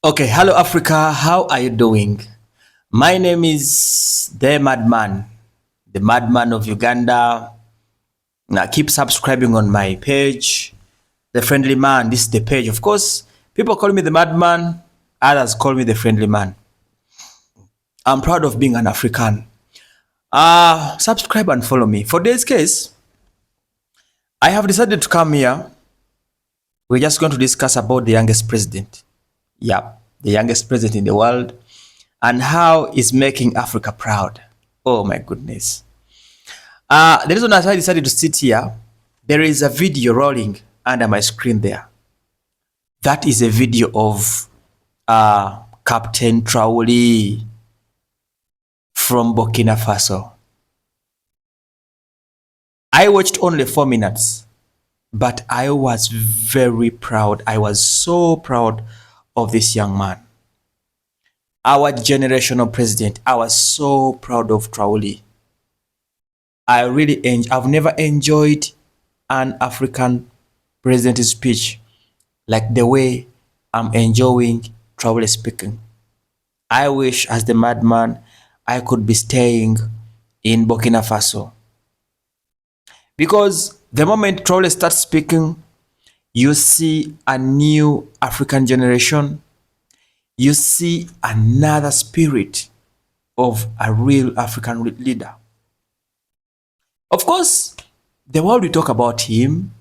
Okay, hello Africa, how are you doing? My name is the madman of Uganda. Now keep subscribing on my page, the friendly man. This is the page. Of course, people call me the madman, others call me the friendly man. I'm proud of being an African. Subscribe and follow me. For today's case, I have decided to come here. We're just going to discuss about the youngest president. Yeah, the youngest president in the world and how it's making Africa proud. Oh my goodness. The reason I decided to sit here, there is a video rolling under my screen there. That is a video of Captain Traore from Burkina Faso. I watched only 4 minutes, but I was very proud. I was so proud of this young man. Our generational president. I was so proud of Traore. I've never enjoyed an African president's speech like the way I'm enjoying Traore speaking. I wish, as the madman, I could be staying in Burkina Faso. Because the moment Traore starts speaking, you see a new African generation. You see another spirit of a real African leader. Of course, the world will talk about him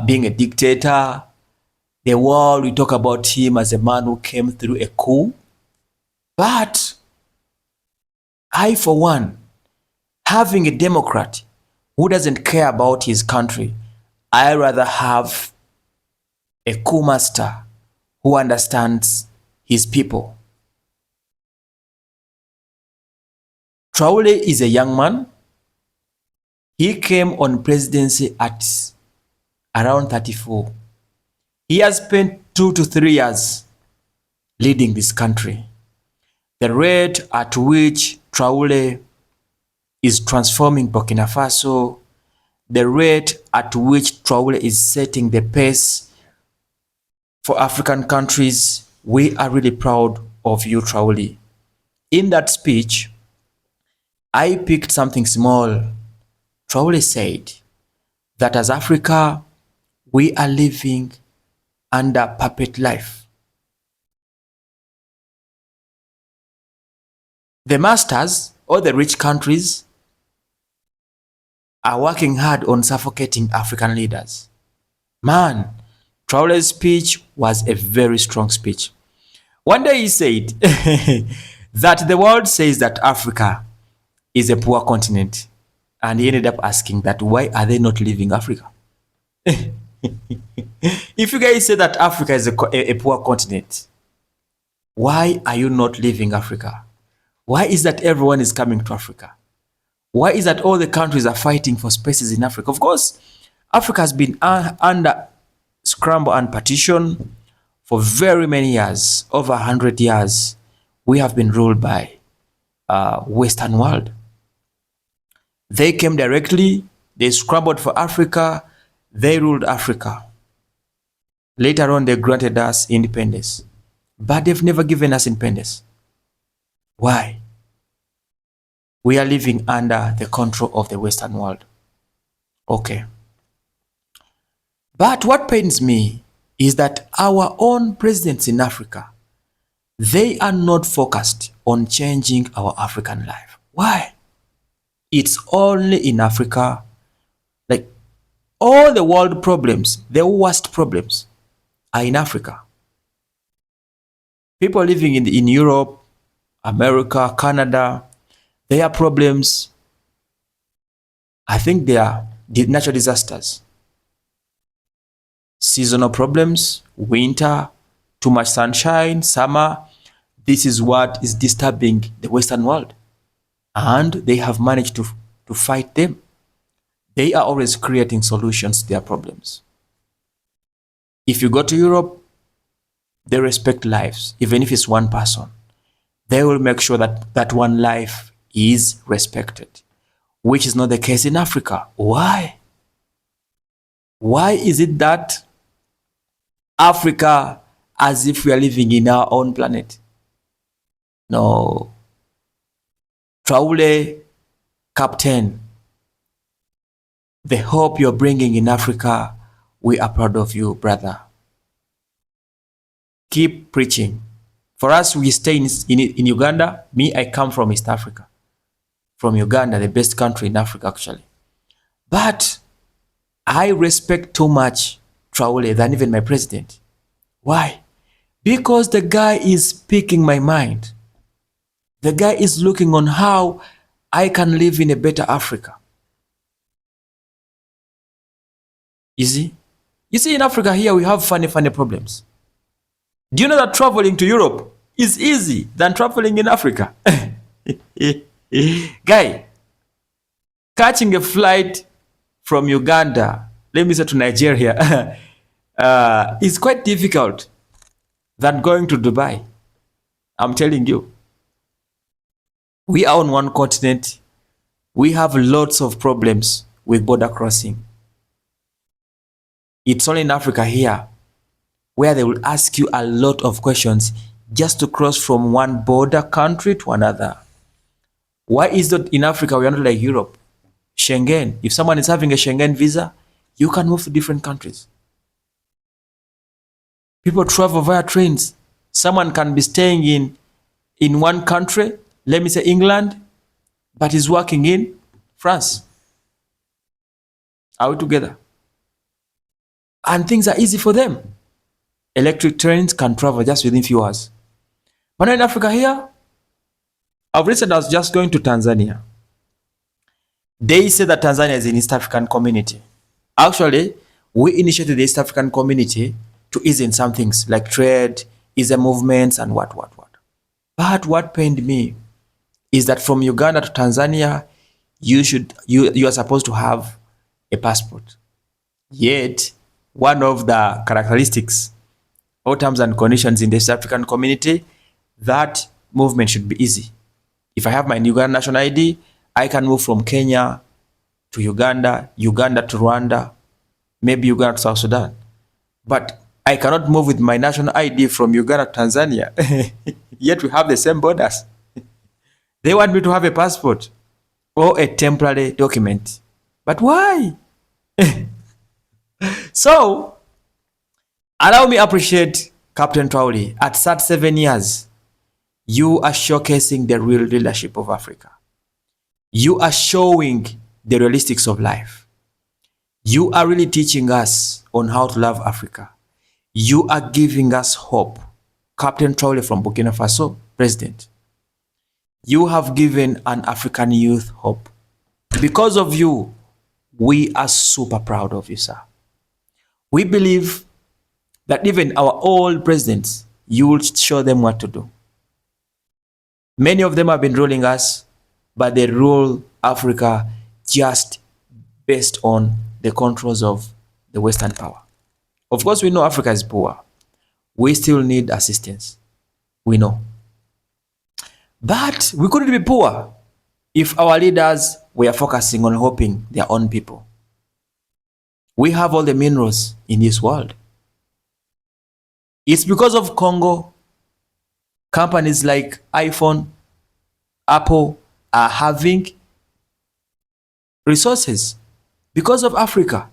being a dictator. The world will talk about him as a man who came through a coup. But I, for one, having a Democrat who doesn't care about his country, I rather have a coup master who understands his people. Traore is a young man. He came on presidency at around 34. He has spent 2 to 3 years leading this country. The rate at which Traore is transforming Burkina Faso, the rate at which Traore is setting the pace for African countries, we are really proud of you, Traore. In that speech, I picked something small. Traore said that as Africa, we are living under puppet life. The masters or the rich countries are working hard on suffocating African leaders. Man, Traore's speech was a very strong speech. One day he said that the world says that Africa is a poor continent. And he ended up asking that why are they not leaving Africa? If you guys say that Africa is a poor continent, why are you not leaving Africa? Why is that everyone is coming to Africa? Why is that all the countries are fighting for spaces in Africa? Of course, Africa has been under scramble and partition for very many years, over 100 years. We have been ruled by Western world. They came directly, they scrambled for Africa, they ruled Africa. Later on, they granted us independence. But they've never given us independence. Why? We are living under the control of the Western world. Okay. But what pains me is that our own presidents in Africa, they are not focused on changing our African life. Why? It's only in Africa, like all the world problems, the worst problems are in Africa. People living in Europe, America, Canada, their problems, I think they are natural disasters. Seasonal problems, winter, too much sunshine, summer. This is what is disturbing the Western world. And they have managed to fight them. They are always creating solutions to their problems. If you go to Europe, they respect lives, even if it's one person. They will make sure that that one life is respected, which is not the case in Africa. Why? Why is it that Africa as if we are living in our own planet. No. Traore, Captain, the hope you're bringing in Africa, we are proud of you, brother. Keep preaching. For us, we stay in Uganda. Me, I come from East Africa. From Uganda, the best country in Africa, actually. But I respect too much Traore than even my president. Why? Because the guy is speaking my mind. The guy is looking on how I can live in a better Africa. You see? You see, in Africa here, we have funny problems. Do you know that traveling to Europe is easy than traveling in Africa? Guy, catching a flight from Uganda, let me say to Nigeria, is quite difficult than going to Dubai. I'm telling you. We are on one continent. We have lots of problems with border crossing. It's only in Africa here where they will ask you a lot of questions just to cross from one border country to another. Why is it in Africa we are not like Europe? Schengen. If someone is having a Schengen visa, you can move to different countries. People travel via trains. Someone can be staying in one country, let me say England, but is working in France. Are we together? And things are easy for them. Electric trains can travel just within few hours. But in Africa here, I've recently I was just going to Tanzania. They say that Tanzania is an East African community. Actually, we initiated the East African community to ease in some things like trade, ease movements, and what. But what pained me is that from Uganda to Tanzania, you are supposed to have a passport. Yet, one of the characteristics or terms and conditions in the East African community, that movement should be easy. If I have my Uganda national ID, I can move from Kenya to Uganda, Uganda to Rwanda, maybe Uganda to South Sudan. But I cannot move with my national ID from Uganda to Tanzania. Yet we have the same borders. They want me to have a passport or a temporary document. But why? So, allow me appreciate Captain Traore. At 37 years, you are showcasing the real leadership of Africa. You are showing the realistics of life. You are really teaching us on how to love Africa. You are giving us hope. Captain Traore from Burkina Faso, President. You have given an African youth hope. Because of you, we are super proud of you, sir. We believe that even our old presidents, you will show them what to do. Many of them have been ruling us, but they rule Africa just based on the controls of the Western power. Of course, we know Africa is poor. We still need assistance. We know. But we couldn't be poor if our leaders were focusing on helping their own people. We have all the minerals in this world. It's because of Congo, companies like iPhone, Apple are having resources. Because of Africa,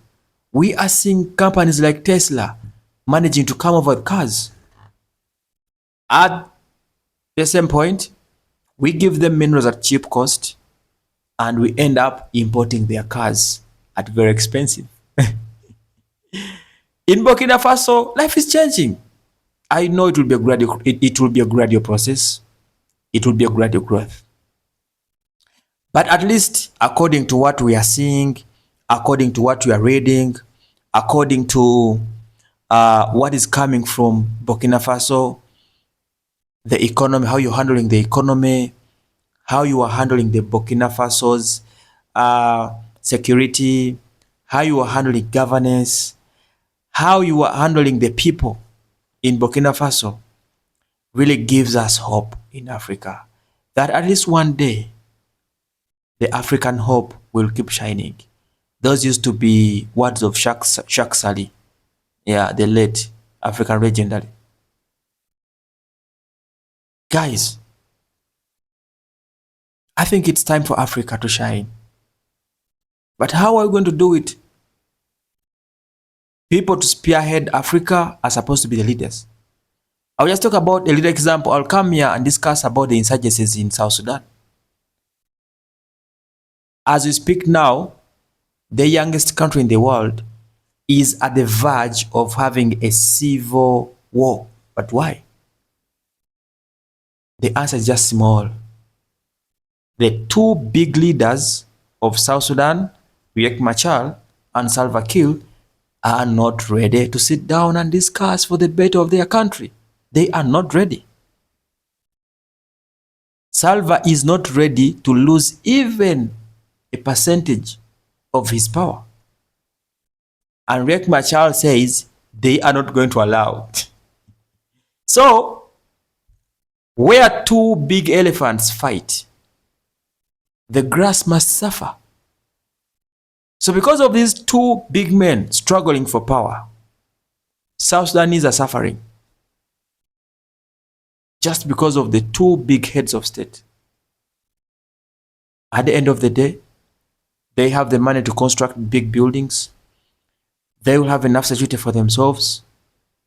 we are seeing companies like Tesla managing to come over with cars. At the same point, we give them minerals at cheap cost and we end up importing their cars at very expensive. In Burkina Faso, life is changing. I know it will be a gradual process. It will be a gradual growth. But at least according to what we are seeing, according to what we are reading, according to what is coming from Burkina Faso, the economy, how you're handling the economy, how you are handling the Burkina Faso's security, how you are handling governance, how you are handling the people in Burkina Faso really gives us hope in Africa that at least one day the African hope will keep shining. Those used to be words of Shak Sali, yeah, the late African legendary. Guys, I think it's time for Africa to shine. But how are we going to do it? People to spearhead Africa are supposed to be the leaders. I'll just talk about a little example. I'll come here and discuss about the insurgencies in South Sudan. As we speak now, the youngest country in the world is at the verge of having a civil war. But why? The answer is just small. The two big leaders of South Sudan, Riek Machar and Salva Kiir, are not ready to sit down and discuss for the better of their country. They are not ready. Salva is not ready to lose even a percentage of his power. And Riek Machar says they are not going to allow it. So, where two big elephants fight, the grass must suffer. So because of these two big men struggling for power, South Sudanese are suffering. Just because of the two big heads of state. At the end of the day, they have the money to construct big buildings. They will have enough security for themselves,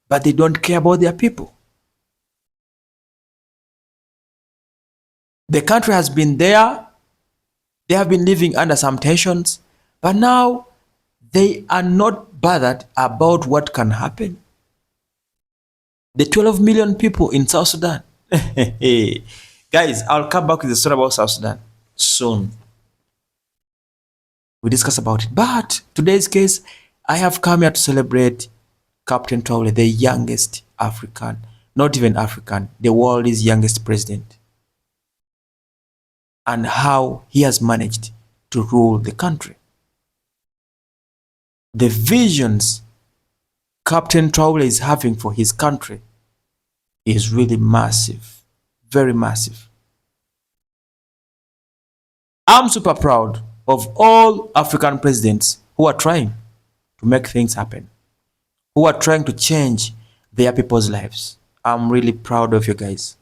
but they don't care about their people. The country has been there. They have been living under some tensions, but now they are not bothered about what can happen. The 12 million people in South Sudan. Guys, I'll come back with the story about South Sudan soon. We discuss about it. But today's case, I have come here to celebrate Captain Traore, the youngest African, not even African, the world's youngest president, and how he has managed to rule the country. The visions Captain Traore is having for his country is really massive, very massive. I'm super proud of all African presidents who are trying to make things happen, who are trying to change their people's lives. I'm really proud of you guys.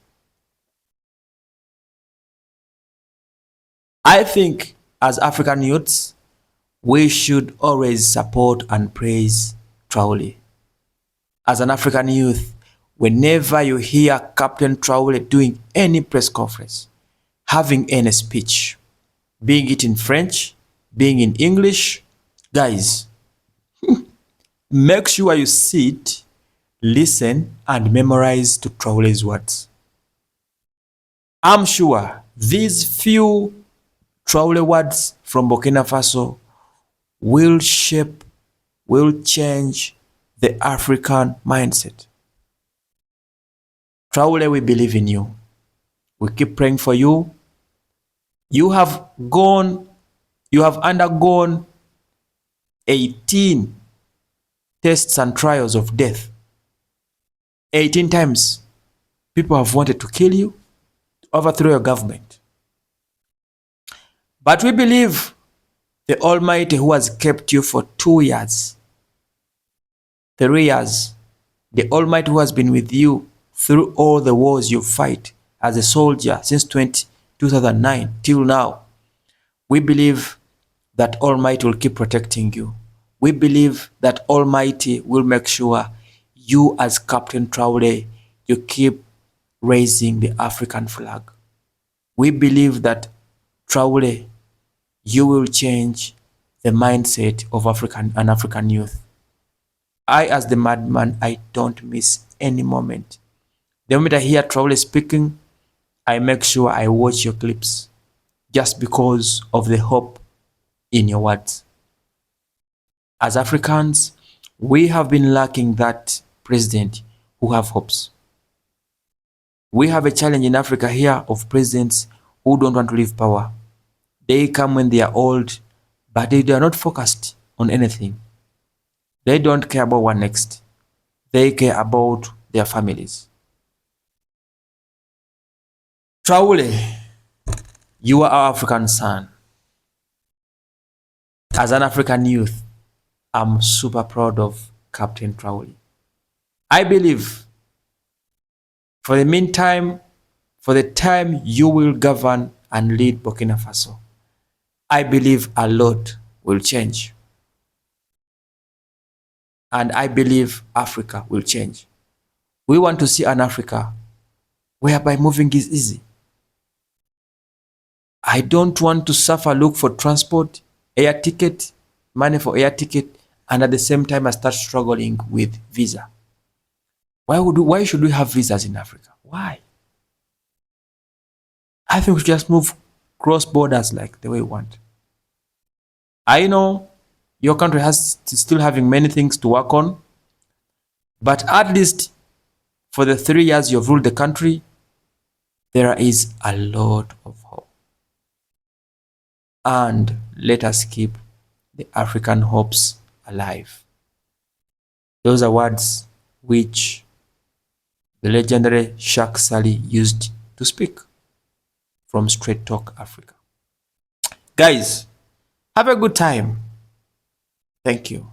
I think as African youths, we should always support and praise Traore. As an African youth, whenever you hear Captain Traore doing any press conference, having any speech, being it in French, being in English, guys, make sure you sit, listen, and memorize to Traore's words. I'm sure these few Traore words from Burkina Faso will shape, will change the African mindset. Traore, we believe in you. We keep praying for you. You have undergone 18 tests and trials of death. 18 times people have wanted to kill you, overthrow your government. But we believe the Almighty who has kept you for 2 years, 3 years, the Almighty who has been with you through all the wars you fight as a soldier since 2009 till now. We believe that Almighty will keep protecting you. We believe that Almighty will make sure you as Captain Traore, you keep raising the African flag. We believe that Traore, you will change the mindset of an African youth. I, as the madman, I don't miss any moment. The moment I hear Traore speaking, I make sure I watch your clips just because of the hope in your words. As Africans, we have been lacking that president who have hopes. We have a challenge in Africa here of presidents who don't want to leave power. They come when they are old, but they are not focused on anything. They don't care about what next. They care about their families. Traore, you are our African son. As an African youth, I'm super proud of Captain Traore. I believe for the meantime, for the time you will govern and lead Burkina Faso, I believe a lot will change. And I believe Africa will change. We want to see an Africa whereby moving is easy. I don't want to suffer, look for transport, air ticket, money for air ticket, and at the same time I start struggling with visa. Why should we have visas in Africa? Why? I think we should just move cross borders like the way we want. I know your country has still having many things to work on, but at least for the 3 years you've ruled the country, there is a lot of hope. And let us keep the African hopes alive. Those are words which the legendary Shak Sali used to speak from Straight Talk Africa. Guys, have a good time. Thank you.